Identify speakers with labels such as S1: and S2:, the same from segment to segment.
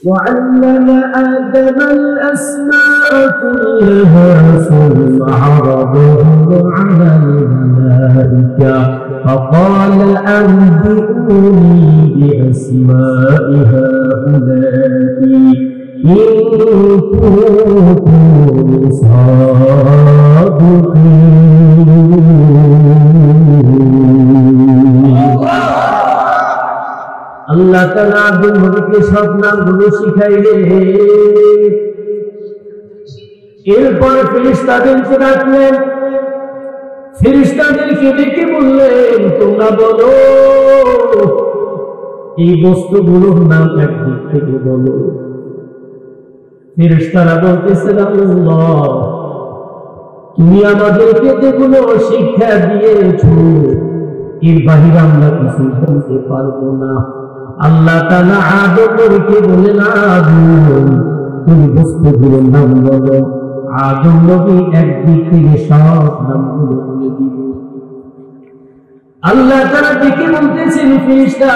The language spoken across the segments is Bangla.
S1: وعلم آدم الأسماء كلها ثم عرضهم على الملائكة فقال أنبئوني بأسماء هؤلاء إن كنتم صادقين আল্লাহ তাআলা আদম নবীকে সব নামগুলো শিখাইলেন। এরপরে ফেরেশতাদেরকে ডাকলেন, ফেরেশতাদেরকে ডেকে বললেন, তোমরা বলো এই বস্তুগুলোর নাম একদিক থেকে বলো। ফেরেশতারা বলতেছেন, আল্লাহ তুমি আমাদেরকে যেগুলো শিক্ষা দিয়েছো এর বাহিরে আমরা কিছু বলতে পারবো না। আল্লাহ তাআলা আদম নবীকে বললেন, আদম তুমি বস্তুগুলোর নাম বলো। আদম নবী একদিক থেকে সব নামগুলো বলে দিল। আল্লাহ তাআলা ডেকে বলতেছেন, ফেরেশতা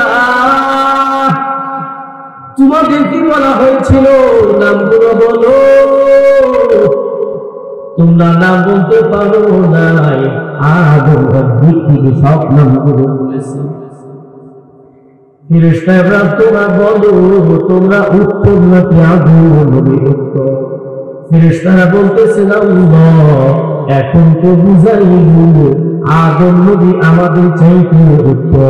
S1: তোমাদেরকে বলা হয়েছিল নামগুলো বলো, তোমরা নাম বলতে পারো নাই। আদম একদিক থেকে সব নামগুলো বলেছে। ফেরেশতারা তোমরা বলো তোমরা উত্তর নাকি আদম নবীর উত্তর? ফেরেশতারা বলতেছেন, আল্লাহ এখন তো বুঝাইল আদম নবী আমাদের চাইতে উত্তর।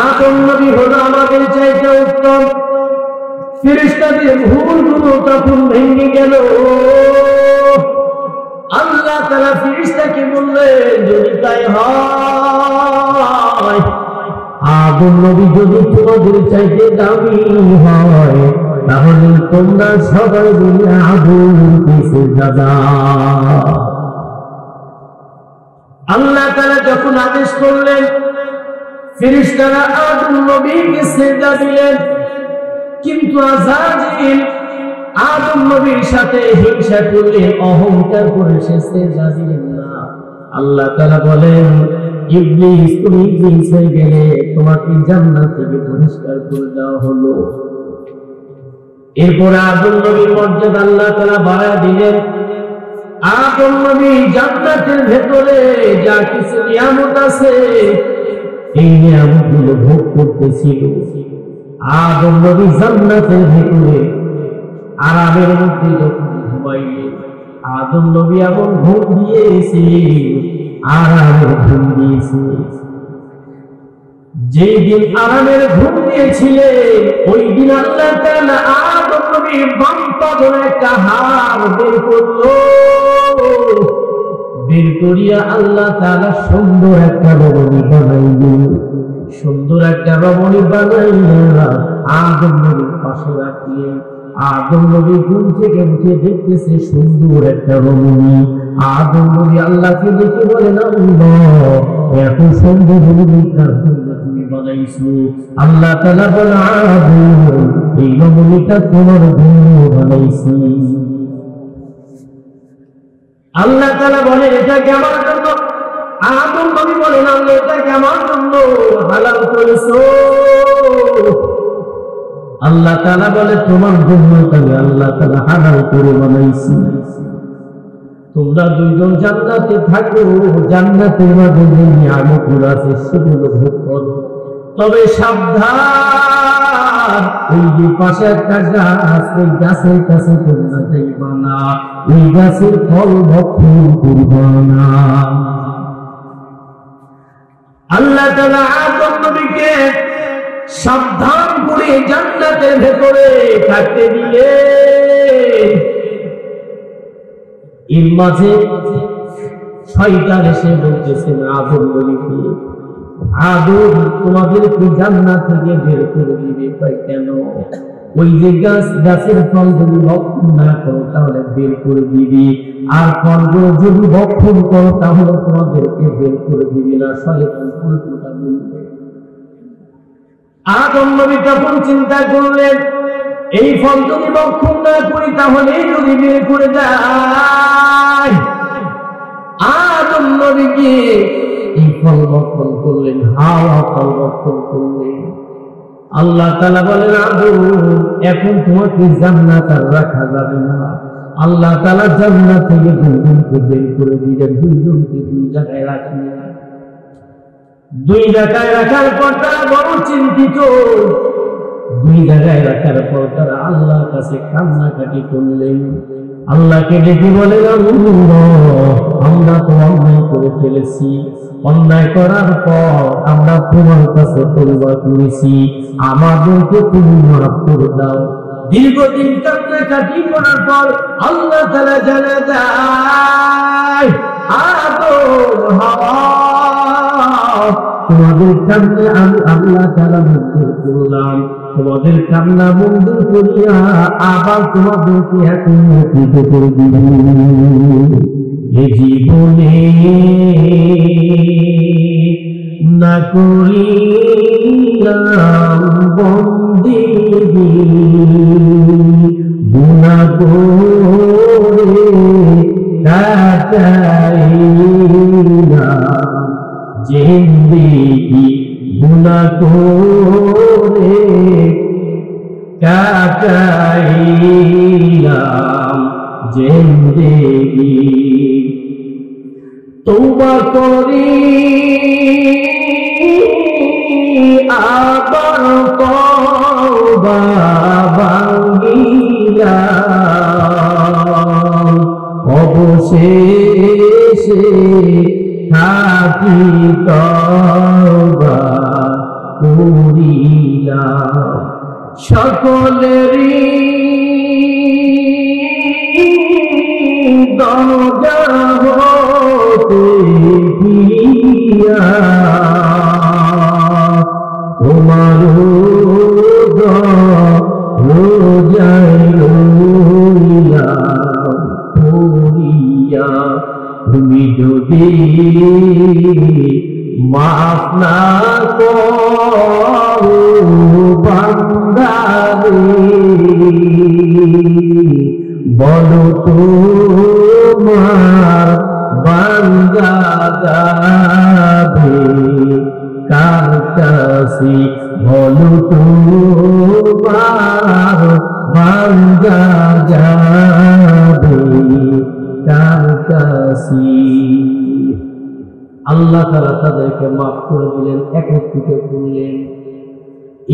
S1: আদম নবী হলো আমাদের চাইতে উত্তম। ফেরেশতাদের ভুলগুলো তখন ভেঙে গেল। আল্লাহ তাআলা ফেরেশতাকে বললেন, যদি তাই হয় আদম নবী যদি তোমাদের চাইতে দামি হয় তাহলে তোমরা সবাই মিলে আদমকে সিজদা দাও। আল্লাহ তাআলা যখন আদেশ করলেন ফেরেশতারা আদম নবীকে সিজদা দিলেন, কিন্তু আযাজিল আদম নবীর সাথে হিংসা করে অহংকার করে সে সিজদা দিলেন না। আল্লাহ তাআলা বলেন, ইবলিস তুমি ইবলিস হয়ে গেলে, তোমাকে জান্নাত থেকে বহিষ্কার করে দেওয়া হলো। এরপর আদম নবীর মর্যাদা আল্লাহ তাআলা বাড়ায় দিলেন। আদম নবী জান্নাতের ভেতরে যা কিছু নিয়ামত আছে এই নিয়ামতগুলো ভোগ করতেছিল। আদম নবী জান্নাতের ভেতরে আরামের মধ্যে যখন ঘুমাইলেন, আদম নবী এমন ঘুম দিয়েছে, আরামের ঘুম দিয়েছে। যেই দিন আরামের ঘুম দিয়েছিলেন ওই দিন আল্লাহ তাআলা আদম নবীর বাম পা ধরে একটা হাড় বের করলো। বের করিয়া আল্লাহ তাআলা সুন্দর একটা রমণী বানাইলেন। সুন্দর একটা রমণী বানাইয়া আদম নবীর পাশে রাখলেন। আদম নবী ঘুম থেকে উঠে দেখতেছে সুন্দর একটা রমণী। আদম নবী আল্লাহকে দেখে বলেন, আল্লাহ এত সুন্দর রমণী কার জন্য তুমি বানাইছো? আল্লাহ তাআলা বলে, আদম এই রমণীটা তোমার জন্য বানাইছি। আল্লাহ তাআলা বলে, এটা কি আমার জন্য? আদম নবী বলেন, আল্লাহ এটা কি আমার জন্য হালাল করেছো? আল্লাহ তাআলা বলে, তোমার জন্য তাহলে আল্লাহ তাআলা হালাল করে বানাইছি। তোমরা দুইজন জান্নাতে থাকো, জান্নাতের মধ্যে যে নিয়ামতগুলো আছে সেগুলো ভোগ করো। তবে সাবধান, ওই যে পাশে একটা গাছ, ওই গাছের কাছে তোমরা যাইবা না, ওই গাছের ফল ভক্ষণ করবা না। আল্লাহ তাআলা আদম নবীকে সাবধান করে জান্নাতের ভেতরে থাকতে দিলেন। এর মাঝে শয়তান এসে বলতেছেন আদম নবীকে, আদম তোমাদেরকে জান্নাত থেকে বের করে দিবে। কেন? ওই যে গাছের ফল যদি ভক্ষণ না করো তাহলে বের করে দিবি, আর ফলগুলো যদি ভক্ষণ করো তাহলে তোমাদেরকে বের করে দিবি না। শয়তান উল্টোটা বলবে। আদম নবী তখন চিন্তা করলেন, এই ফল যদি ভক্ষণ না করি তাহলে যদি বের করে যায়। আদম নবীকে এই ফল বক্ষণ করলেন, হাওয়া ফল বক্ষণ করলেন। আল্লাহ তাআলা বলেন, আদম এখন তোমাকে জান্নাত আর রাখা যাবে না। আল্লাহ তাআলা জান্নাত থেকে দুইজনকে বের করে দিলেন, দুইজনকে দুই জায়গায় রাখলেন। দুই জায়গায় রাখার পর তারা বড় চিন্তিত। দুই জায়গায় রাখার পর তারা আল্লাহর কাছে কান্নাকাটি করলেন। আল্লাহকে ডেকে বলেন, আমরা তো অন্যায় করে ফেলেছি, অন্যায় করার পর আমরা তোমার কাছে তওবা করেছি, আমাদেরকে তুমি মাফ করে দাও। দীর্ঘদিন কান্নাকাটি করার পর আল্লাহ তাআলা জানা যায়, আদম হাওয়া তোমাদের কান্না আমি আল্লাহ তাআলা মঞ্জুর করলাম। তোমাদের কান্না মঞ্জুর করিয়া আবার তোমাদেরকে একত্রিত করে দিব। এ জীবনে না করিলাম বন্দেগী, গুনাহ করে কাটাইলাম জিন্দেগি, গুনাহ করে কাটাইলাম জিন্দেগি। তওবা করি আবার তওবা ভাঙিলাম, অবশেষে খাঁটি তওবা করিলাম। সকলেরই দরজা হতে ফিরিয়া তোমার রোজায় রইলাম পড়িয়া। তুমি যদি মাফ না করো বান্দারে, বলো তোমার বান্দা যাবে কার কাছে, বলো তোমার বান্দা যাবে কার কাছে। আল্লাহ তাআলা তাদেরকে মাফ করে দিলেন, একত্রিত করলেন।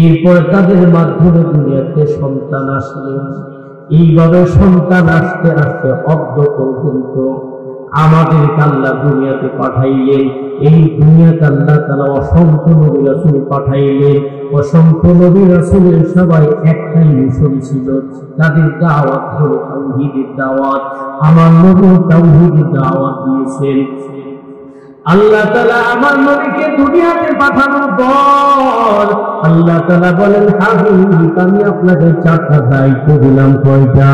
S1: এরপর তাদের মাধ্যমে দুনিয়াতে সন্তান আসলেন। এইভাবে সন্তান আসতে আসতে অর্ধ পর্যন্ত আমাদেরকে আল্লাহ দুনিয়াতে পাঠাইলেন। এই দুনিয়াতে আল্লাহ তাআলা অসংখ্য নবী রাসূল পাঠাইলেন। অসংখ্য নবী রাসূলের সবাই একটাই মিশন ছিল, তাদের দাওয়াত হলো তাওহীদের দাওয়াত। আমার নবী তাওহীদের দাওয়াত দিয়েছেন। আল্লাহ তাআলা আমার নবীকে দুনিয়াতে পাঠানোর পর আল্লাহ তাআলা বলেন, হাবিব আমি আপনাকে চারটা দায়িত্ব দিলাম। কয়টা?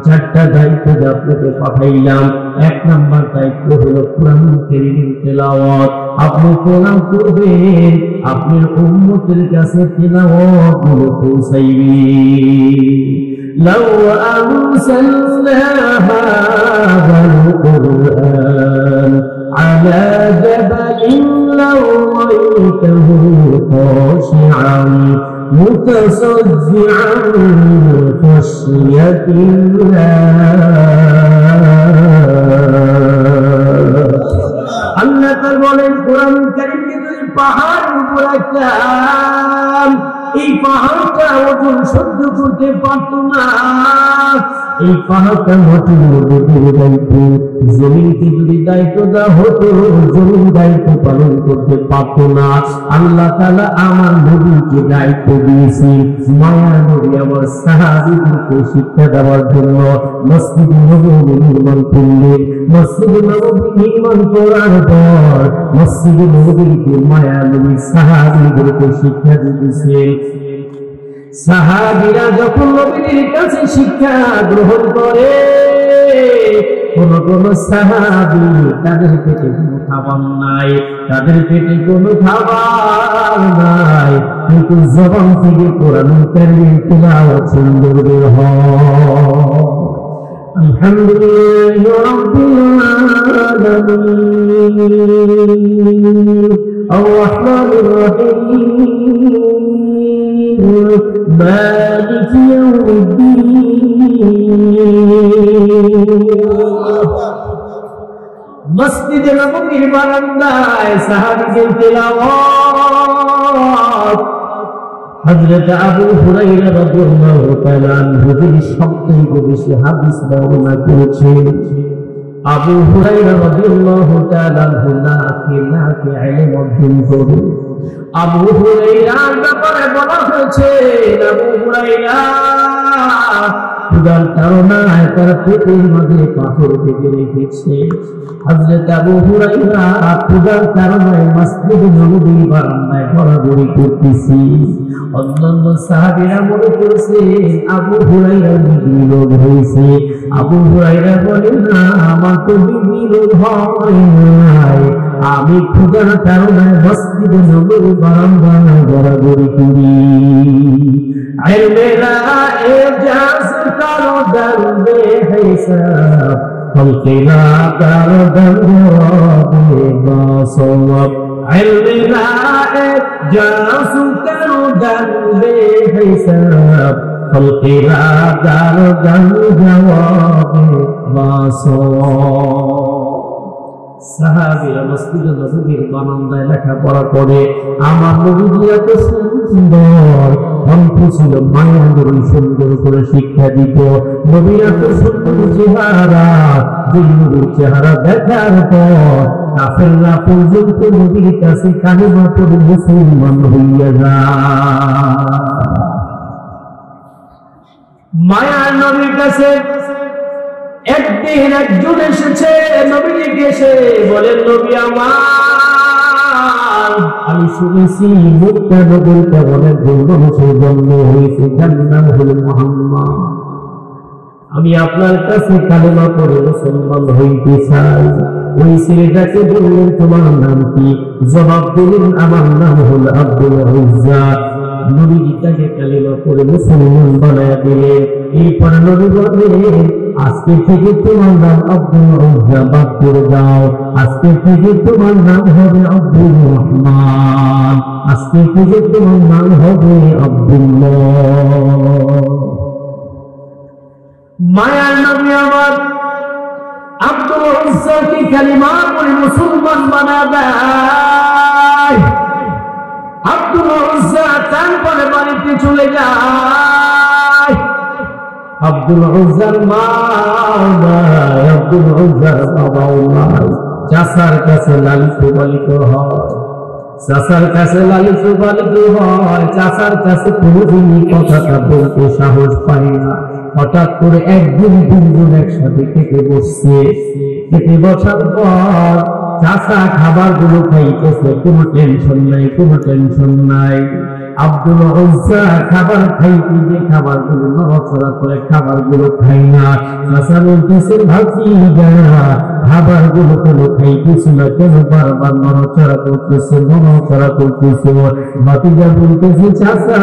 S1: চারটা দায়িত্ব আপনাকে পাঠাইলাম। এক নাম্বার দায়িত্ব হলো কোরআন কারীমের তেলাওয়াত। আপনি কোরআন পড়বেন, আপনার উম্মতের কাছে তেলাওয়াত গুলো পৌঁছাইবেন। লাউ আনসালনা হাযাল কুরআন على جبل لرأيته خاشعا متصدعا من خشية الله। আল্লাহ তাআলা বলেন, কোরআন কারীমকে যদি পাহাড়ের উপর রাখতাম, এই পাহাড়টা ওজন সহ্য করতে পারত না। এই পাহাড়টা মাটির মধ্যে দিয়ে দায়িত্ব, জমিনকে যদি দায়িত্ব দেওয়া হতো, জমিন দায়িত্ব পালন করতে পারত না। আল্লাহ তাআলা আমার নবীকে দায়িত্ব দিয়েছে, মায়া নবী আমার সাহাবীদেরকে শিক্ষা দেওয়ার জন্য মসজিদ নববী নির্মাণ করলেন। মসজিদ নববী নির্মাণ করার পর মসজিদ নববীতে মায়া নবী সাহাবীদেরকে শিক্ষা দিয়েছেন। সাহাবীরা যখন নবীর কাছে শিক্ষা গ্রহণ করে, কোন কোন সাহাবী তাদের পেটে কোনো খাবার নাই, তাদের পেটে কোনো খাবার নাই, কিন্তু জবান থেকে কোরআন কারীমের তেলাওয়াত সুন্দর বের হয়। আলহামদুলিল্লাহি রাব্বিল আলামিন আর-রাহমানির রাহিম মালিকি ইয়াউমিদ্দিন। মসজিদে নববীর বারান্দায় সাহাবীদের তেলাওয়াত হযরত আবু হুরায়রা রাদিয়াল্লাহু তাআলা আনহু যিনি সবথেকে বেশি হাদিস বর্ণনা করেছেন। আবু হুরায়রা রাদিয়াল্লাহু তাআলা আনহু নাকে ইলম অর্জন করেন। আবু হুরায়রার ব্যাপারে বলা হয়েছে, আবু হুরায়রা ক্ষুধার কারণে তার পেটের মধ্যে পাথর বেঁধে রেখেছে। হযরত আবু হুরায়রা ক্ষুধার কারণে মসজিদে নববীর বারান্দায় ঘোরাঘুরি করতেছে। অন্যান্য সাহাবীরা মনে করছে আবু হুরায়রার বিবি রোগ হয়েছে। আবু হুরায়রা বলে, না, আমার তো বিবি রোগ হয় নাই, আমি ক্ষুধার কারণে মসজিদে নববীর বারান্দায় ঘোরাঘুরি করি। ইলমেরা এজাজ কারো দরবে হিসাব খলকিরা কারো দরবে বাসওয়াব। ইলমেরা এজাজ কারো দরবে হিসাব খলকিরা কারো দরবে বাসওয়াব। সাহাবীরা মসজিদে নববীর বারান্দায় লেখাপড়া করে। আমার নবীজি এত সুন্দর কণ্ঠ ছিল, মায়ানগর সুন্দর করে শিক্ষা দিত। নবীর এত সুন্দর চেহারা, যে নবীর চেহারা দেখার পর কাফেররা পর্যন্ত নবীর কাছে কালিমা পড়ে মুসলমান হইয়া যায়। মায়ার নবীর কাছে একদিন একজন এসেছে, নবীকে এসে বলেন, নবী আমার, আমি শুনেছি মুক্তা নবীর কেবলে মানুষের জন্ম হয়েছে, যার নাম হল মুহাম্মদ। আমি আপনার কাছে কালেমা পড়ে মুসলমান হইতে চাই। ওই ছেলেটাকে বললেন, তোমার নাম কি? জবাব দিলেন, আমার নাম হল আব্দুল উজ্জা। নবীজি তাকে কালেমা পড়ে মুসলমান বানায় দিলেন। এরপরে নবী বললেন, আজকে থেকে তোমার নাম আব্দুল উজ্জা বাদ করে দাও, আজকে থেকে তোমার নাম হবে আব্দুর রহমান, আজকে থেকে তোমার নাম হবে আব্দুল্লাহ। মায়ার নবী আমার আব্দুল উজ্জাকে কালিমা পড়ে মুসলমান বানায় দেয়। আব্দুল উজ্জা তারপরে বাড়িতে চলে যায়। আব্দুল উজ্জার মা নাই, আব্দুল উজ্জার বাবাও নাই। চাচার কাছে লালিত পালিত হয়, চাচার কাছে লালিত পালিত হয়। চাচার কাছে কোনোদিনই কথাটা বলতে সাহস পায় না। হঠাৎ করে একদিন তিনজন একসাথে খেতে বসছে। খেতে বসার পর চাচা খাবার গুলো খাইতেছে, কোনো টেনশন নাই, কোনো টেনশন নাই। আব্দুল উজ্জা খাবার খাইতে যে খাবার গুলো নড়াচড়া করে খাবার গুলো খাই না। চাচা বলতেছে, ভাতিজা খাবার গুলো কেন খাইতেছে না, কেন বারবার নড়াচড়া করতেছে, নড়াচড়া করতেছে? ভাতিজা বলতেছে, চাচা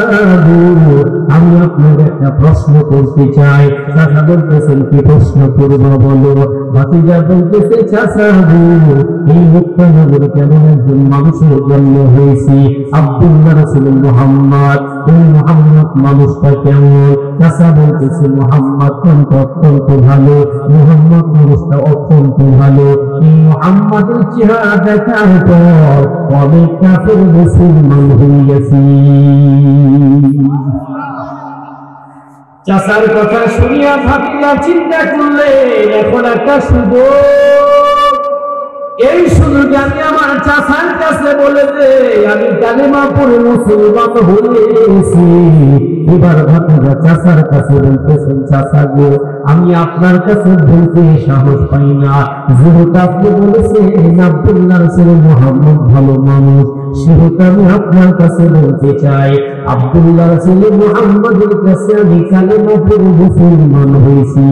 S1: আমি আপনার একটা প্রশ্ন করতে চাই। চাচা বলতেছেন, কি প্রশ্ন করবো বলো? ভাতিজা বলতেছে, চাচা এই মুক্তা নগরে কেমন একজন মানুষের জন্ম হয়েছে, আব্দুল্লাহ রাসূল মুহাম্মদ, এই মুহাম্মদ মানুষটা কেমন? চাচা বলতেছে, মুহাম্মদ অত্যন্ত ভালো, মুহাম্মদ মানুষটা অত্যন্ত ভালো। এই মুহাম্মদের চেহারা দেখার পর অনেক কাফের মুসলমান হয়ে গেছে। চাচার কথা শুনিয়া ভাতিজা চিন্তা করলে, এখন একটা সুযোগ, এই সুযোগে আমি আমার চাচার কাছে বলে দে আমি কালেমা পড়ে মুসলমান হয়েছি। এবার ভাতিজা চাচার কাছে বলতেছেন, চাচা গো, আমি আপনার কাছে বলতে সাহস পাই না, যেহেতু আপনি বলেছেন আব্দুল্লাহ রাসূল মুহাম্মদ ভালো মানুষ, সেহেতু আমি আপনার কাছে বলতে চাই, আব্দুল্লাহ রাসূল মুহাম্মদের কাছে আমি কালেমা পড়ে মুসলমান হয়েছি।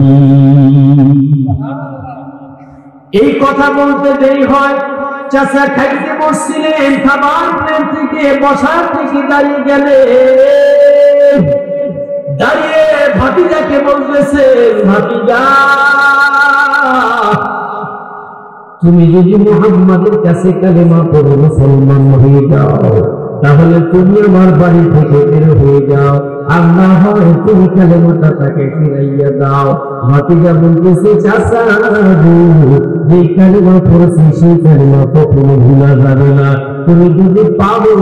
S1: এই কথা বলতে দেরি হয়। চাচা খাইতে বসছিলেন, খাবার প্লেট থেকে বসার থেকে দাঁড়িয়ে গেলে, দাঁড়িয়ে ভাতিজাকে বলতেছে, ভাতিজা তুমি যদি মুহাম্মাদের কাছে কালেমা পড়ে মুসলমান হয়ে যাও, তাহলে তুমি আমার বাড়ি থেকে বের হয়ে যাও, আর না হয় তুমি কালেমাটা তাকে ফিরাইয়া দাও। ভাতিজা বলতেছে, চাচা যে কালেমা পড়েছি সেই কালেমা কখনো ভুলা যাবে না, তুমি যদি পারো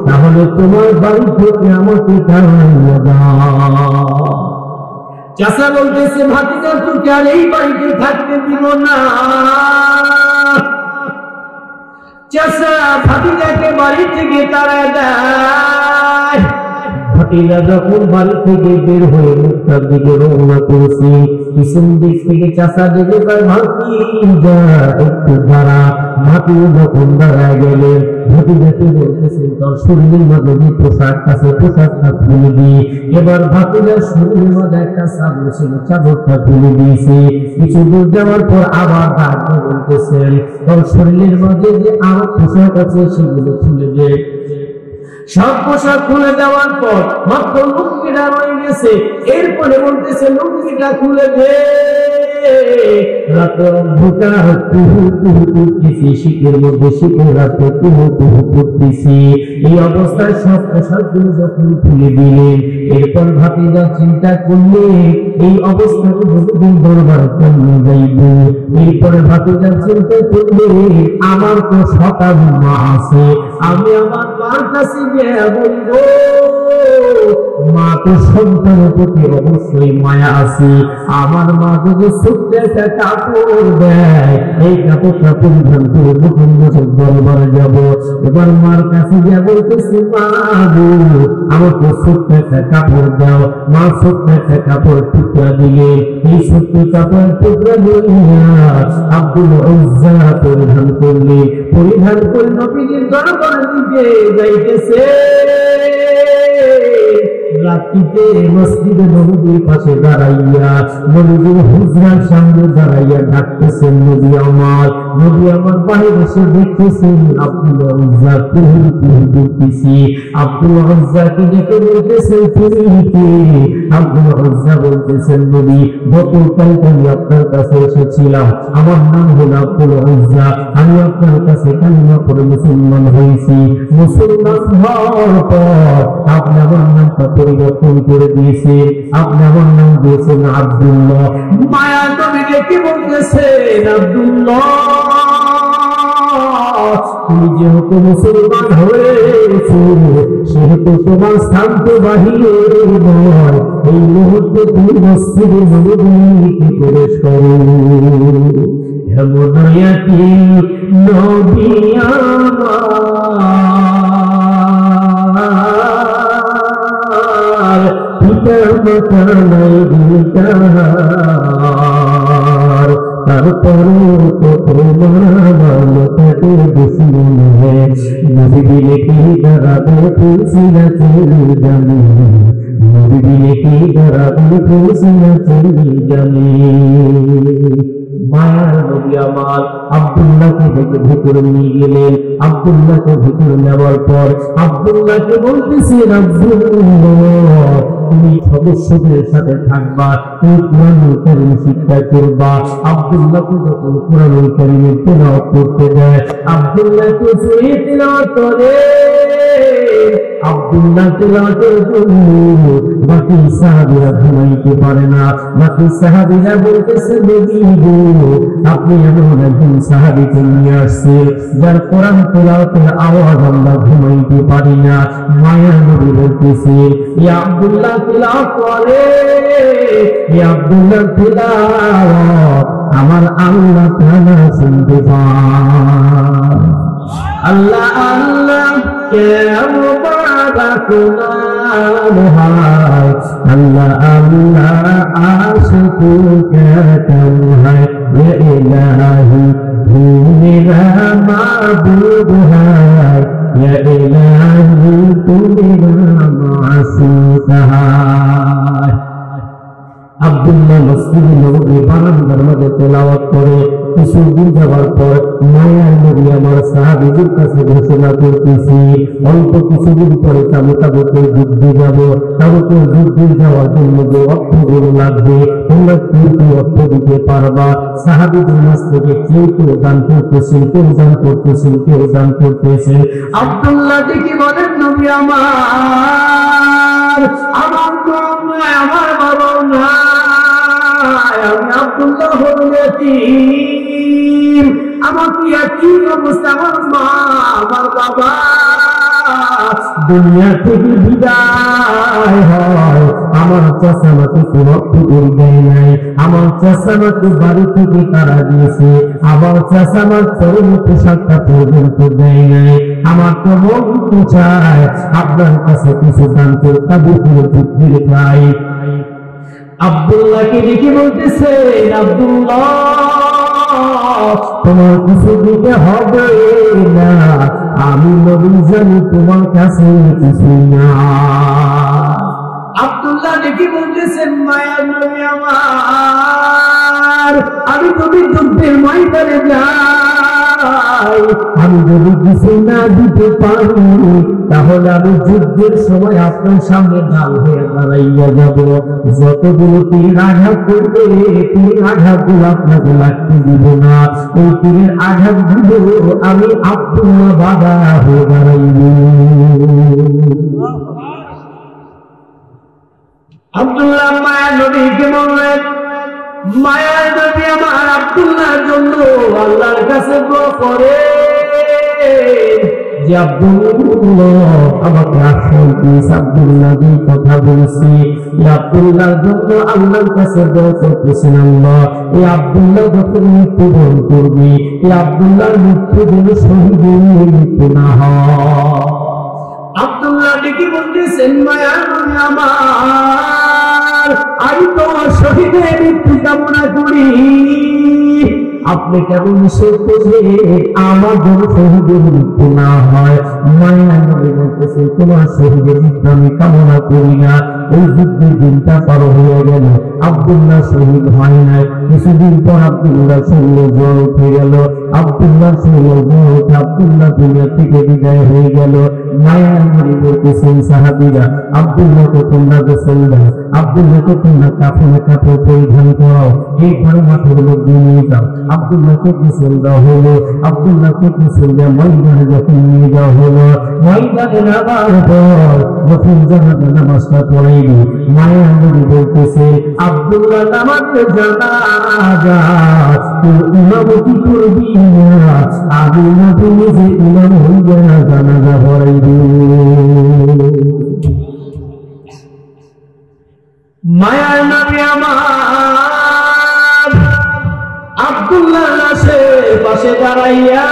S1: তাহলে তোমার বাড়ি থেকে আমাকে তাড়াইয়া দাও। চাচা বলতেছে, ভাতিজা তোকে আর এই বাড়িতে থাকতে দিব না। চাচা ভাতিজাকে বাড়ি থেকে তাড়া দেয়। ভাতিজা যখন বাড়ি থেকে বের হয়ে মুখটার দিকে রওনা করেছে, পিছন দিক থেকে চাচা দেখে তার ভাতিজা একটু দাঁড়া। ভাতিজা যখন দাঁড়ায় গেলেন, ভাতিজাকে বলতেছেন তোর শরীরের মাঝে যে পোশাক আছে পোশাকটা খুলে দিয়ে। এবার ভাতিজার শরীরের মাঝে একটা চাদর ছিল, চাদরটা খুলে দিয়েছে। কিছু দূর যাওয়ার পর আবার ডাকতে বলতেছেন তোর শরীরের মাঝে যে আরো পোশাক আছে সেগুলো খুলে দে। সব পোশাক খুলে দেওয়ার পর মাত্র লুঙ্গিটা রয়ে গেছে, এরপরে বলতেছে লুঙ্গিটা খুলে দে। রাতে অন্ধকার কুহু কুহু করতেছি, শীতের মধ্যে শীতের রাতে কুহু কুহু করতেছি। এই অবস্থায় সব পোশাকগুলো যখন খুলে দিলেন, এরপর ভাতিজা চিন্তা করলে এই অবস্থায় বহুদিন দরবার কেমন যাইব। এরপরে ভাতিজা চিন্তা করলে আমার তো সকাল মা আছে, আমি আমার মার কাছে গিয়ে বলবো মা তো সন্তানের প্রতি অবশ্যই মায়া আছে, আমার মা যদি ছোট্ট একটা কাপড় দেয় এই কাপড়টা পরিধান করে নতুন নতুন দরবারে যাব। এবার মার কাছে গিয়ে বলতেছি, মা গো আমাকে ছোট্ট একটা কাপড় দাও। মা ছোট্ট একটা কাপড় টুকরা দিলে, এই ছোট্ট কাপড় টুকরা দিয়ে আব্দুল উজ্জা পরিধান করলে, পরিধান করে নবীজির দরবারের দিকে যাইতেছে। রাত্রিতে মসজিদে নবীর পাশে দাঁড়াইয়া নবীর হুজরার সামনে দাঁড়াইয়া ডাকতেছেন, নবী আমার বাইরে এসে দেখতেছেন আব্দুল উজ্জা কুহু কুহু করতেছি। আব্দুল উজ্জাকে দেখে বলতেছেন, তুমি কে? আব্দুল উজ্জা বলতেছেন, নবী গতকালকে আমি আপনার কাছে এসেছিলাম, আমার নাম হলো আব্দুল উজ্জা, আমি আপনার কাছে কালিমা পড়ে মুসলমান হয়েছি। মুসলমান হওয়ার পর আপনি আমার নামটা পরিবর্তন করে দিয়েছে, আপনি আমার নাম দিয়েছেন আব্দুল্লাহ। মায়া নবী দেখে বলতেছেন, আব্দুল্লাহ তুমি যেহেতু মুসলমান হয়েছো সেহেতু তোমার স্থান তো বাহিরে নয়, এই মুহূর্তে তুমি মসজিদে নবীতে প্রবেশ করো। এমন আয়াতি নবী আমার পিতা মাতা নাই বিকার, তারপরও তো তোমার মাতাকে বেশি মনে নবী বিলে কি দাঁড়াবে তুলসী গাছের জানি, নবী বিলে কি দাঁড়াবে তুলসী গাছের জানি। মায়ার নবী আমার আব্দুল্লাহকে ডেকে ভিতরে নিয়ে গেলেন। আব্দুল্লাহকে ভিতরে নেওয়ার পর আব্দুল্লাহকে বলতেছেন, আব্দুল্লাহ তুমি সদস্যদের সাথে থাকবা, তুমি কোরআনুল কারীম শিক্ষা করবা। আব্দুল্লাহকে যখন কোরআনুল কারীমের তেলাওয়াত করতে দেয়, আব্দুল্লাহকে জোরে তেলাওয়াত করে। আব্দুল্লাহ তেলাওয়াতের জন্য বাকি সাহাবীরা ঘুমাইতে পারে না। বাকি সাহাবীরা বলতেছে, নবী গো আপনি এমন একজন সাহাবীকে নিয়ে আসছেন যার কোরআন তেলাওয়াতের আওয়াজ আমরা ঘুমাইতে পারি না। মায়া নবী বলতেছে, ইয়া আব্দুল্লাহ তেলাওয়াত করে, ইয়া আব্দুল্লাহ তেলাওয়াত আমার আল্লাহ তাআলা শুনতে পায়। আল্লাহ আল্লাহ আল্লাহ আল্লাহ আশিকু কাতম है ये इलाही तू मेरा माबूद है, ये इलाही तू मेरा मासूद है। আব্দুল্লাহ মসজিদে নববী বারান্দার মধ্যে তেলাওয়াত করে কিছুদিন যাওয়ার পর মায়ার নবী আমার সাহাবীদের কাছে ঘোষণা করতেছি, অল্প কিছুদিন পরে তাবুকের যুদ্ধে যাব। তাবুকের যুদ্ধে যাওয়ার জন্য যে অর্থগুলো লাগবে তোমরা কেউ কেউ অর্থ দিতে পারবা। সাহাবীদের মাঝ থেকে কেউ কেউ দান করতেছেন, কেউ দান করতেছেন, কেউ দান করতেছেন। আব্দুল্লাহ দেখি বলেন, নবী আমার আমার বাবা নাই, আমি আব্দুল্লাহ হল ইয়াতীম। আমাকে ইয়াতীম অবস্থা আমার মা আমার বাবা দুনিয়া থেকে বিদায় হয়। আমার চাচা আমাকে কোনো খবর দেয় নাই, আমার চাচা আমাকে বাড়ি থেকে তারা দিয়েছে, আমার চাচা আমার চরম পোশাকটা পর্যন্ত দেয় নাই। আমার তো মন চায় আপনার কাছে কিছু দান করে তাবুকের যুদ্ধের চাই। আব্দুল্লাহকে দেখে বলতেছে, আব্দুল্লাহ তোমার কিছু দিতে হবে না, আমি নবী জানি তোমার কাছে কিছু না। আব্দুল্লাহ দেখে বলতেছেন, মায়ার নবী আমার, আমি তুমি যুদ্ধের ময়দানে যাই, আমি যদি কিছু না দিতে পারি তাহলে আমি যুদ্ধের সময় আপনার সামনে ঢাল হয়ে দাঁড়াইয়া যাব। যতগুলো তীর আঘাত করবে তীর আঘাতগুলো আপনাকে লাগতে দিব না, ওই তীরের আঘাতগুলো আমি আব্দুল্লাহ বাধা হয়ে দাঁড়াইব। আব্দুল্লাহ মায়া নবীকে বললেন, মায়া নবী আমার আব্দুল্লাহর জন্য আল্লাহর কাছে দোয়া করে যে আব্দুল্লাহ আমাকে আশ্রয় দিস। আব্দুল্লাহ কথা বলছি, আব্দুল্লাহর জন্য আল্লাহর কাছে দোয়া করতেছেন, আল্লাহ এই আব্দুল্লাহ যখন মৃত্যুবরণ করবে এই আব্দুল্লাহর মৃত্যু যেন শহীদের মৃত্যু না হয়। আব্দুল্লাহ ডেকে বলতেছেন, মায়া নবী আমার, আমি তোমার শহীদের মৃত্যু কামনা করি, আপনি কেমন নিষেধ করছে আমার যেন শহীদের মৃত্যু না হয়। মায়া নবী বলতেছে, তোমার শহীদের মৃত্যু আমি কামনা করি না। ওই যুদ্ধের দিনটা পার হয়ে গেল, আব্দুল্লাহ শহীদ হয় নাই। কিছুদিন পর আব্দুল্লাহ শরীরে জ্বর উঠে গেল, আব্দুল্লাহ শরীরে জ্বর উঠে আব্দুল্লাহ দুনিয়া থেকে বিদায় হয়ে গেল। মায়া নবী বলতেছেন, সাহাবীরা আব্দুল্লাহকে তোমরা গোসল দাও, আব্দুল্লাহকে তোমরা কাফনে কাপড় পরিধান করাও, এই ঘরে মাথার মধ্যে নিয়ে যাও। আব্দুল্লাহকে গোসল দেওয়া হলো, আব্দুল্লাহকে গোসল দেওয়া ময়দানে যখন নিয়ে যাওয়া হলো, ময়দানে নামার পর যখন জানাজা নামাজটা পড়াইলি, মায়া নবী বলতেছে, আব্দুল্লাহ নামাজে জানাজা তুই ইমামতি করবি না, আমি নবী নিজে ইমাম হইয়া জানাজা পড়াইবি। মায়া নবী আমার আব্দুল্লাহ লাশের পাশে দাঁড়াইয়া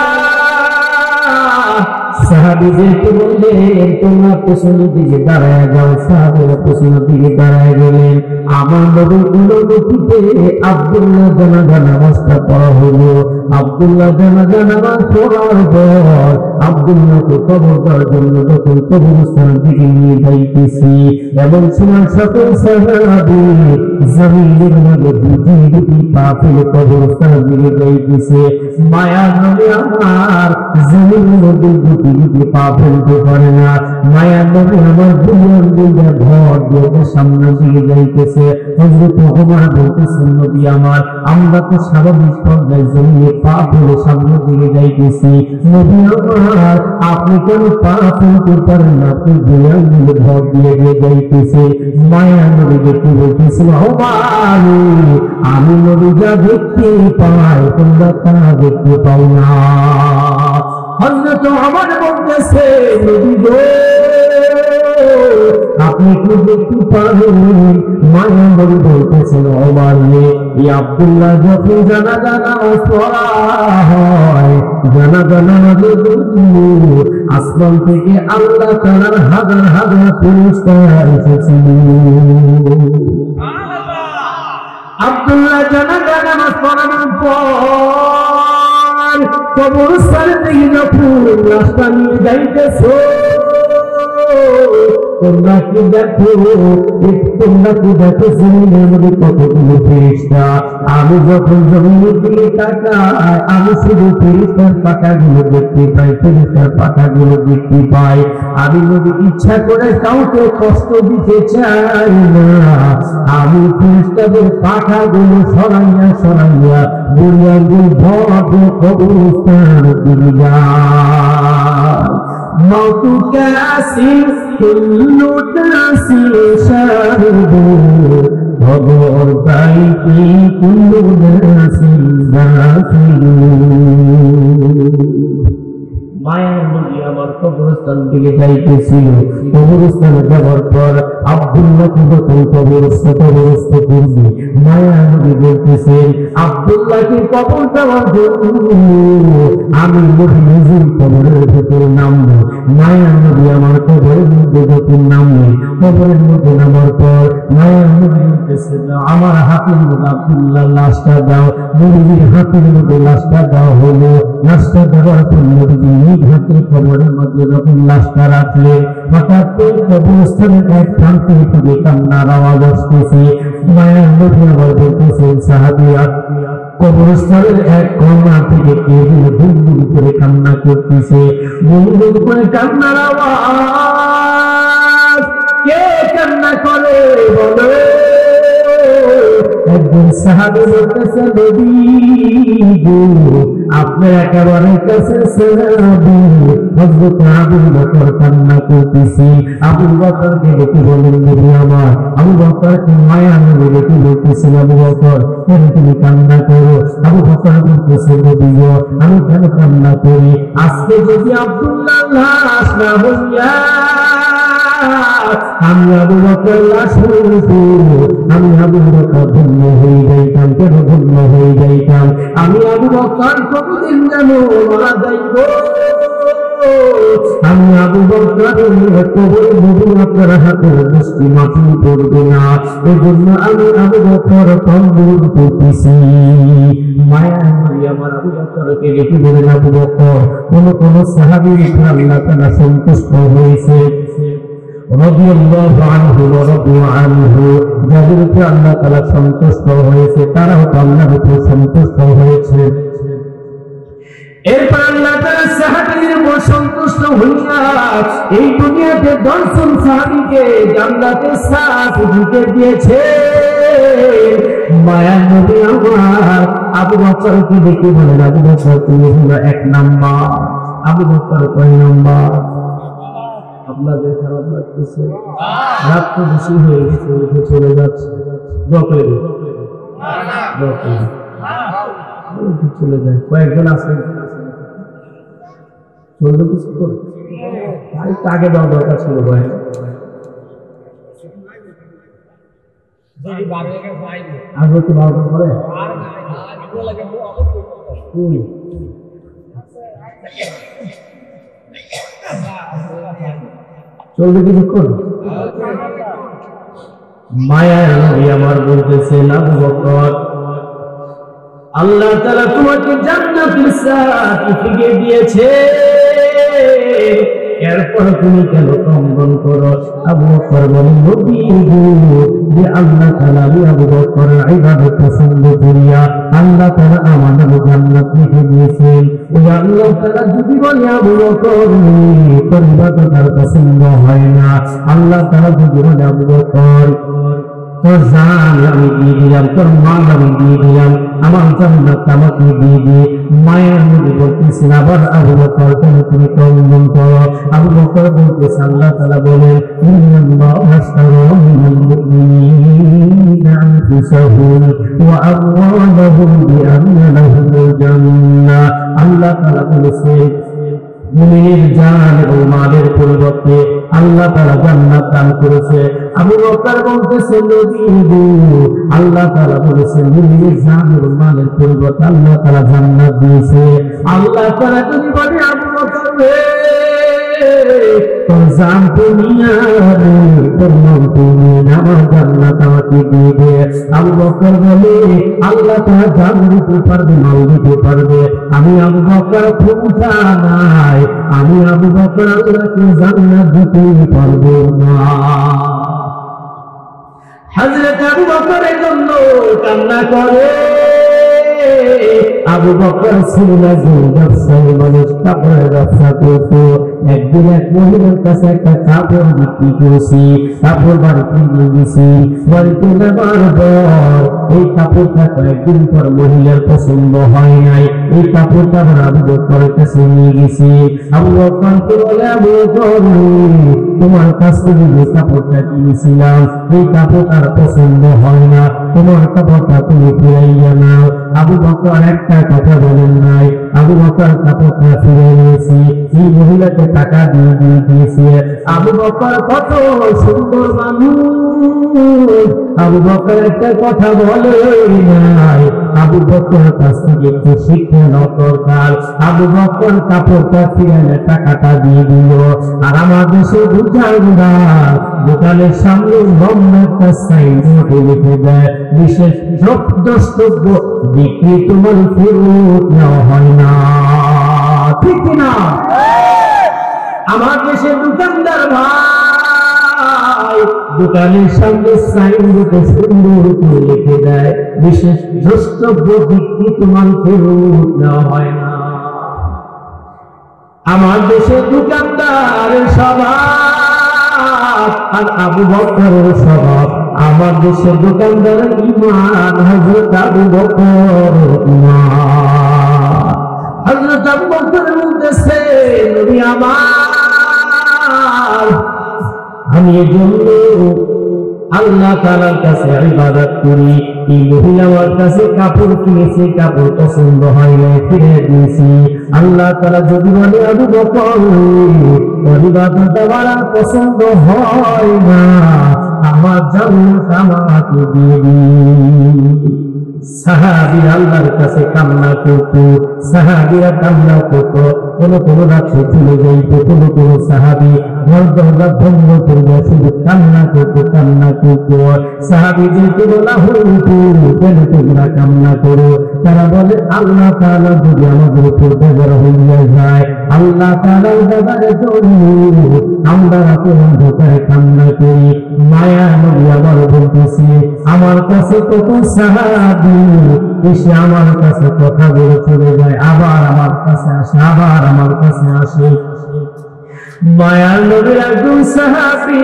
S1: সাহাবীদেরকে বললেন, তোমরা পেছনের দিকে দাঁড়ায় যাও। সাহাবীরা পেছনের দিকে দাঁড়ায় গেলেন। আমার নবীর অনুমতিতে আব্দুল্লাহ জানাজা নামাজটা পড়া হলো। আব্দুল্লাহ জানাজা নামাজ পড়ার পর আব্দুল্লাহকে কবর দেওয়ার জন্য যখন কবরস্থানের দিকে নিয়ে যাইতেছি, এমন সময় সকল সাহাবী জমিনের মধ্যে দুটি পা ফেলে কবরস্থানের দিকে যাইতেছে। মায়ার নবী আমার জমিনের মধ্যে দুটি পা ফেলতে পারে না। মায়ার নবী আমার দুনিয়ার দিকে ভর দিয়ে সামনে দিকে যাইতেছে। হযরত ওমর বলতেছেন, নবী আমার, আমরা তো স্বাভাবিক পর্যায়ে জমিনে পা ফেলে সামনের দিকে যাইতেছি, নবী আমার আপনি কেন পা ফেলতে পারেন না? আপনি দুনিয়ার দিকে ভর দিয়ে যাইতেছে। মায়ার নবী দেখতে বলতেছিল, আমি নবী যা দেখতে পাই তোমরা তা দেখতে পাও না। হযরত ওমর বলতেছে, নবী গো আপনি কি দেখতে পারেন? মায়া নবী বলতেছেন, ওমর এই আব্দুল্লাহ যখন জানাজা নামাজ পড়া হয়, জানাজা নামাজের জন্য আসমান থেকে আল্লাহ তাআলার হাজার হাজার ফেরেশতা এসেছিল। আব্দুল্লাহ জানাজা নামাজ পড়ানোর পর কবরস্থানে থেকে যখন লাশটা নিয়ে যাইতেছে, তোমরা কি দেখো, তোমরা কি দেখো জমিনের মধ্যে কতগুলো ফেরেশতা। আমি যখন জমিনের দিকে তাকাই আমি শুধু ফেরেশতার পাখাগুলো দেখতে পাই, ফেরেশতার পাখাগুলো দেখতে পাই। আমি যদি ইচ্ছা করে কাউকে কষ্ট দিতে চাই না, আমি ফেরেশতাদের পাখাগুলো সরাইয়া সরাইয়া বুড়িয়াগুল ভরে কবরস্থান দিয়ে যাই। মৌতু কাসির কুল্লু নাসির শারবু ভগর পাইতি কুল্লু নাসির দাখিলু। মায়ের নবী আমার কবরস্থান দিকে যাইতেছিল। কবরস্থানে যাওয়ার পর আব্দুল্লাহকে যখন কবরস্থ করবে, মায়া নবী বলতেছেন আব্দুল্লাহকে কবর দেওয়ার জন্য আমি নবী নিজের কবরের ভেতরে নামবো। মায়া নবী আমার কবরের মধ্যে যখন নামবে, কবরের মধ্যে নামার পর মায়া নবী বলতেছেন আমার হাতের মধ্যে আব্দুল্লাহ লাশটা দাও। নবীর হাতের মধ্যে লাশটা দেওয়া হলো। লাশটা দেওয়ার পর নবী হাতে কবরের মধ্যে যখন লাশটা রাখলেন, হঠাৎ করে কবরস্থানের এক প্রান্তে থেকে কান্নার আওয়াজ আসতেছে। মায়ের নবী আবার বলতেছেন সাহাবীরা কবরস্থানের এক কোণা থেকে কেউ গুনগুন করে কান্না করতেছে। গুনগুন করে কান্নার আওয়াজ, কে কান্না করে বলে? একজন সাহাবী বলতেছে নবী গো আপনার একেবারে কাছে সাহাবী হযরত আবু বকর কান্না করতেছি। আবু বকরকে ডেকে বলেন নবী আমার। আবু বকরকে মায়া নবী ডেকে বলতেছেন আবু বকর কেন তুমি কান্না করো? আবু বকর বলতেছে নবী গো আমি কেন কান্না করি? আজকে যদি আব্দুল্লাহ লাশ না হইয়া আমি আবু বকর লাশ হইতো, আমি আবু বকর ধন্য হয়ে যাইতাম। কেন ধন্য হয়ে যাইতাম? আমি আবু বকর কতদিন যেন মারা যাইব। আমি আবু বকর কবর নবী আপনার হাতের মুষ্টি মাটি পড়বে না, এজন্য আমি আবু বকর কবর করতেছি। মায়া নবী আমার আবু বকরকে ডেকে বলেন আবু বকর কোন সাহাবীর উপর আল্লাহ তাআলা সন্তুষ্ট হয়েছে রাদিয়াল্লাহু আনহু ওয়া রাদিয়া আনহু, যাদের উপর আল্লাহ তাআলা সন্তুষ্ট হয়েছে তারাও তো আল্লাহর উপর সন্তুষ্ট হয়েছে। এরপর আল্লাহ তাআলা সাহাবীদের উপর সন্তুষ্ট হইয়া এই দুনিয়াতে 10 জন সাহাবীকে জান্নাতে সার্টিফিকেট দিয়েছে। মায়া নবী আমার আবু বকরকে ডেকে বলেন আবু বকর তুমি হলো 1 নাম্বার। আবু বকর কয় নাম্বার? আপনাদের খারাপ লাগতেছে? রাত তো বেশি হয়ে গেছে, উঠে চলে যাচ্ছে। চলে যায় কয়েকজন আছে চলবে কিছু করে আগে দেওয়া দরকার ছিল ভাই। আগে কি ভালো করে চলবে কিছুক্ষণ। মায়ার নবী আমার বলতেছেন আবু বকর আল্লাহ তাআলা তোমাকে জান্নাতের সার্টিফিকেট দিয়েছে, এরপর তুমি কেন কম্বন করো? আবু বকর বলেন নবী যে আল্লাহ তাআলা আবু বকরের ইবাদত পছন্দ করিয়া আল্লাহ তাআলা আমাদের জান্নাত লিখে দিয়েছেন। ওই আল্লাহ তাআলা যদি বলে আবু বকর তোর ইবাদত আর পছন্দ হয় না, আল্লাহ তাআলা যদি বলে আবু বকর তোর জান আমি দিয়ে দিলাম, তোর মাল আমি দিয়ে দিলাম, আমার জান্নাত আমাকে দিয়ে দিয়ে। মায়ের নবী বলতেছেন আবার আবু বকর কেন তুমি কম্বন করো? আবু বকর বলতেছে আল্লাহ তাআলা বলেন ইন্নাল্লাহা আশতারা মিনাল মুমিনিনা আনফুসাহুম ওয়া আমওয়ালাহুম বিআন্না লাহুমুল জান্নাহ। আল্লাহ তাআলা বলেছেন মুমিনের জান এবং মালের পরিবর্তে আল্লাহ তাআলা জান্নাত দান করেছে। আবু বকর বলতেছেন নবী আল্লাহ তাআলা বলেছেন মুমিনের জান এবং মালের পরিবর্তে আল্লাহ তাআলা জান্নাত দিয়েছে। আল্লাহ তাআলা যদি বলে আবু বকর তোর জান তুমি আমি, তোর মন তুমি, আমার জান্নাত আমাকে দিয়ে দে। আবু বকর বলে, আল্লাহ তাআলা জান দিতে পারবে, মাল দিতে পারবে, আমি আবু বকর ক্ষমতা নাই, আমি আবু বকর আল্লাহকে জান্নাত দিতে পারবো না। হযরত আবু বকরের জন্য কান্না করে। আবু বকর ছিল যে ব্যবসায়ী মানুষ, কাপড়ের ব্যবসা করতো। একদিন এক মহিলার কাছে একটা কাপড় বিক্রি করেছি, কাপড় বাড়িতে নিয়ে গেছি। বাড়িতে নেবার পর এই কাপড়টা কয়েকদিন পর মহিলার পছন্দ হয় নাই। এই কাপড়টা আবার আবু বকরের কাছে নিয়ে গেছি। আবু বকরকে বলে, আবু বকর তোমার কাছ থেকে যে কাপড়টা কিনেছিলাম এই কাপড়টার পছন্দ হয় না, তোমার কাপড়টা তুমি ফিরাইয়া নাও। আবু বকর একটা কথা বলেন নাই। আবু বকর কাপড়টা ফিরে নিয়েছি, এই মহিলাকে টাকা দিয়ে দিয়েছে। আবু বকর কত সুন্দর মানুষ, আবু বকর একটা কথা বলে নাই। আবু বকরের কাছ থেকে একটু শিক্ষা নেওয়া দরকার। আবু বকর কাপড়টা ফিরে টাকাটা দিয়ে দিল। আর আমার দেশে দোকানের সামনে লম্বা একটা সাইনবোর্ড লিখে দেয়, বিশেষ দ্রষ্টব্য, বিক্রিত মাল ফেরত নেওয়া হয় না। ঠিক কিনা? আমার দেশের দোকানদার ভাই দোকানের সামনে সাইনবোর্ডে সুন্দর করে লিখে দেয়, বিশেষ দ্রষ্টব্য, বিক্রিত মাল ফেরত নেওয়া হয় না। আমার দেশের দোকানদারের স্বভাব আর আবু বকরের স্বভাব। আমার দেশের দোকানদারের ঈমান, হযরত আবু বকরের ঈমান। হযরত আবু বকর বলতেছে, নবী আমার, আমি এজন্য আল্লাহ তাআলার কাছে ইবাদত করি। এই মহিলা আমার কাছে কাপড় কিনেছে, কাপড় পছন্দ হয় না, ফিরে দিয়েছি। আল্লাহ তাআলা যদি বলে, আবু বকর ইবাদত আমার পছন্দ হয় না, আমার জান্নাত আমাকে দিয়ে দিন। সাহাবীরা আল্লাহর কাছে কান্না করতো, সাহাবীরা কান্না করতো। কোন রাত্রে চলে যাইত, কোন সাহাবী ঘর দরজা বন্ধ করে শুধু কান্না করতো। সাহাবীদেরকে বলা হইত, কেন তোমরা কান্না করো? তারা বলে, আল্লাহ তাআলা যদি আমাদের উপর বেজার হইয়া যায়, আল্লাহ তাআলার বেজারের জন্য আমরা রাতের অন্ধকারে কান্না করি। মায়া নবী আবার বলতেছে, আমার কাছে কত সাহাবী এসে আমার কাছে কথা বলে চলে যায়, আবার আমার কাছে আসে, আবার আমার কাছে আসে। মায়ার নবীর একজন সাহাবী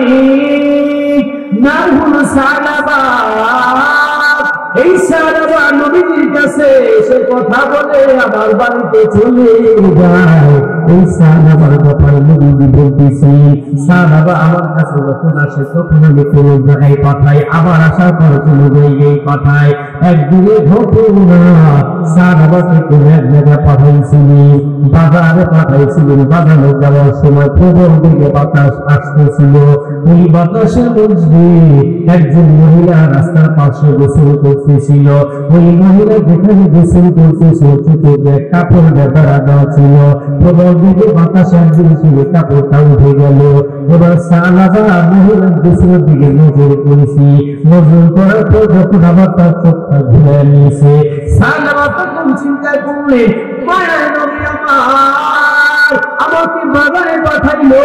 S1: নাম হলো সালাবা। এই সালাবা নবীর কাছে এসে কথা বলে আবার বাড়িতে চলে যায়। এই সালাবার ব্যাপারে নবীজি বলতেছি, সালাবা আমার কাছে যখন আসে তখন আমি কোন জায়গায় পাঠাই, আবার আসার পর কোন জায়গায় পাঠাই। একদিনে ঘটনা, সালাবাকে কোন এক জায়গায় পাঠাইছিলেন, বাজারে পাঠাইছিলেন। বাজারে যাওয়ার সময় প্রবল দিকে বাতাস আসতেছিল। ওই বাতাসের মধ্যে একজন মহিলা রাস্তার পাশে গোসল করতেছিল। ওই মহিলা যেখানে গোসল করতেছিল চোখে কাপড় বেঁধা দেওয়া ছিল। প্রবল দিকে বাতাস একদিন ছিল, কাপড়টা উঠে গেল। এবার সালাবা মহিলার গোসলের দিকে নজর করেছি। নজর করার পর যখন আবার তার চোখটা ঘুরে নিয়েছে, সালাবা তখন চিন্তা করলেন, মায়া নবী আমার আমাকে বাজারে পাঠাইলো।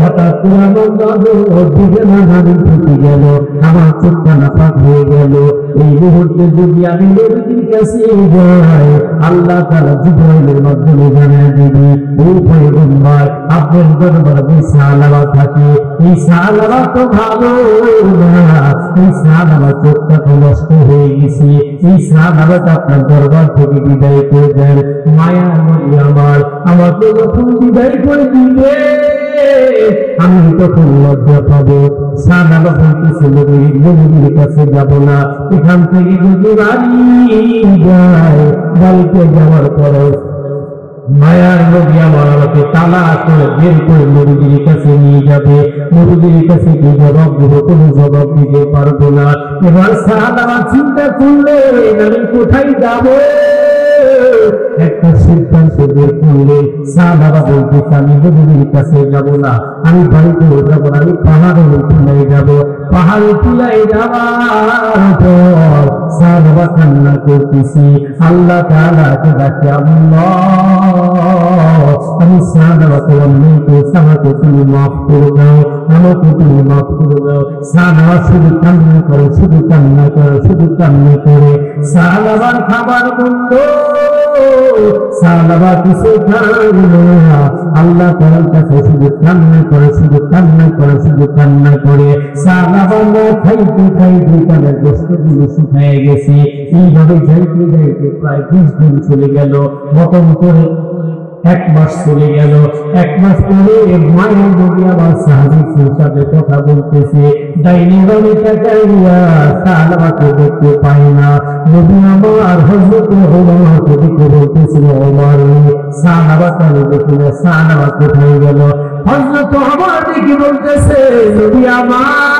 S1: হঠাৎ করে আমার নজর দিকে নাগানি ঢুকে গেল, আমার চোখটা নাপাক হয়ে গেল। এই মুহূর্তে যদি আমি নবীর কাছে যাই, আল্লাহ তাআলা জিবরাইলের মাধ্যমে জানিয়ে দিবে, ও পয়গম্বর আপনার দরবারে সালাবা থাকে। এই সালাবা তো ভালো না, এই সালাবা চোখটা তো নষ্ট হয়ে গেছে, এই সালাবাটা আপনার দরবার থেকে বিদায় করে দেন। মায়া নবী আমার আমাকে যখন বিদায় করে দিবে আমি তখন লজ্জা পাবো। সালাবা বলতেছে, নবীর কাছে যাব না, এখান থেকে যদি বাড়ি যায়, বাড়িতে যাওয়ার পরে মায়ার নবী আমার আমাকে তালা করে বের করে নবীর কাছে নিয়ে যাবে। নবীর কাছে কি জবাব দেবো? কোনো জবাব দিতে পারবো না। এবার সাহাবা চিন্তা করলেন, আমি কোথায় যাবো? একটা সিদ্ধান্ত বের করলে সাহাবা বলতেছে আমি নবীর কাছে যাব না, আমি বাড়িতে যাব না, আমি পাহাড়ের টিলায় যাব। পাহাড়ের টিলায় যাওয়ার পর সাহাবা কান্না করতেছে, আল্লাহ তাআলাকে ডাকে, আল্লাহ আমি সাহাবাকে অন্যায় করেছি, আমাকে তুমি মাফ করে দাও, আমাকে তুমি মাফ করে দাও। সাহাবা শুধু কান্না করে, শুধু কান্না করে, শুধু কান্না করে। সাহাবার খাবার বন্ধ, সাহাবা কিছু খায় না, আল্লাহ তাআলার কাছে শুধু কান্না করে, শুধু কান্না করে, শুধু কান্না করে। সাহাবা না খাইতে খাইতে তাদের গোশতগুলো শুকিয়ে গেছে। এইভাবে যাইতে যাইতে প্রায় 20 দিন চলে গেল, মতন করে 1 মাস চলে গেল। 1 মাস পরে মায়ের নবী আবার সাহাবীর সাথে কথা বলতেছে, ডাইনি বাড়ি তাকাইয়া সাহাবাকে দেখতে পাই না। নবী আমার হযরত ওমরকে দেখে বলতেছিল, ওমর সাহাবা কানে দেখি না, সাহাবা কোথায় গেল? হযরত ওমর দেখে বলতেছে, নবী আমার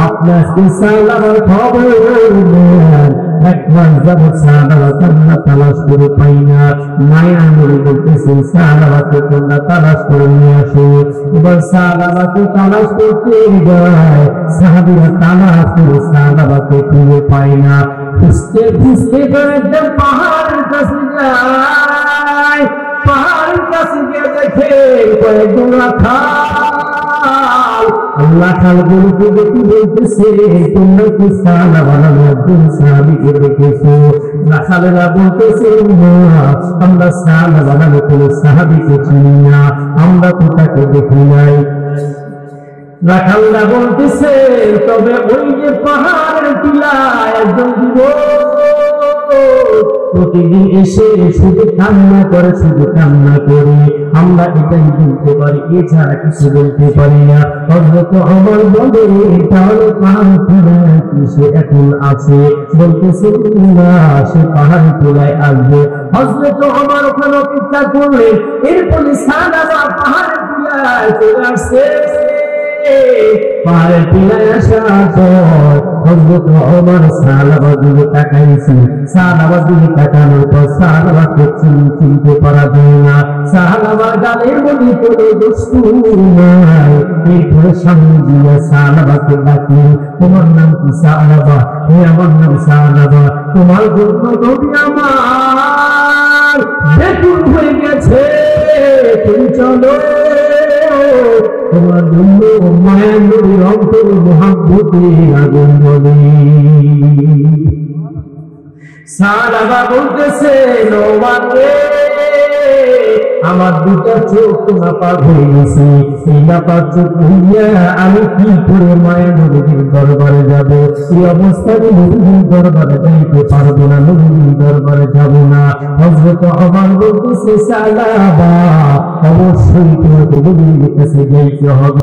S1: আপনার সাহাবার খবর নেন। 1 মাস যাবৎ সাহাবা কান্না তালাশ করে পাই না। মায়ের নবী বলতেছে, সাহাবাকে তোমরা তালাশ করে নিয়ে আসো। এবার সাহাবাকে তালাশ করতে যায়, সাহাবীরা তালাশ করে সাহাবাকে খুঁজে পায় না। খুঁজতে খুঁজতে একটা পাহাড়ের কাছে যায়। পাহাড়ের কাছে গিয়ে দেখে কয়েকজন রাখাল, আল্লাহ খাল বলতে দেখি বলতেছে, তোমরা কি সাহাবা একজন সাহাবীকে দেখেছো? রাখালেরা বলতেছে, আমরা সাহাবা কোনো সাহাবীকে চিনি না, আমরা তো তাকে দেখি নাই। রাখালরা বলতেছে, তবে ওই যে পাহাড়ের টিলায় একজন যুবক প্রতিদিন এসে শুধু কান্না করে, শুধু কান্না করে, আমরা এটাই বলতে পারি, এছাড়া কিছু বলতে পারি না। হযরত ওমর বলে, তাহলে পাহাড় টিলায় কি সে এখন আছে? বলতেছে না, সে পাহাড় টিলায় আসবে। হযরত ওমর ওখানে অপেক্ষা করলেন। এরপরে সাহাবা পাহাড়ের টিলায় চলে আসছে। পাহাড়ের টিলায় আসার পর হযরত ওমর সাহাবার দিকে তাকাইছে। সাহাবার দিকে তাকানোর পর সাহাবাকে চিনতে পারা যায় না। সাহাবার গালের মধ্যে কোনো দোস্তু নাই। এরপরে সামনে দিয়ে সাহাবাকে ডাকি, তোমার নাম কি? সাহাবা। আমার নাম সাহাবা। তোমার জন্য নবী আমার বেকুল হয়ে গেছে, তুমি চলো, তোমার জন্য মায়ের নবীর অন্তর মহাব্বতে আগুন জ্বলে। সাহাবা বলতেছে, নওয়াজে আমার দুটা চোখ নাপাক হয়ে গেছে। এই নাপাক চোখ হইয়া আমি কি করে মায়ের নবীর দরবারে যাব? এই অবস্থায় নবীর দরবারে যাইতে পারবো না, নবীর দরবারে যাব না। হযরত ওমর বলতেছে, সাহাবা অবশ্যই তোমাকে নবীর কাছে যাইতে হবে।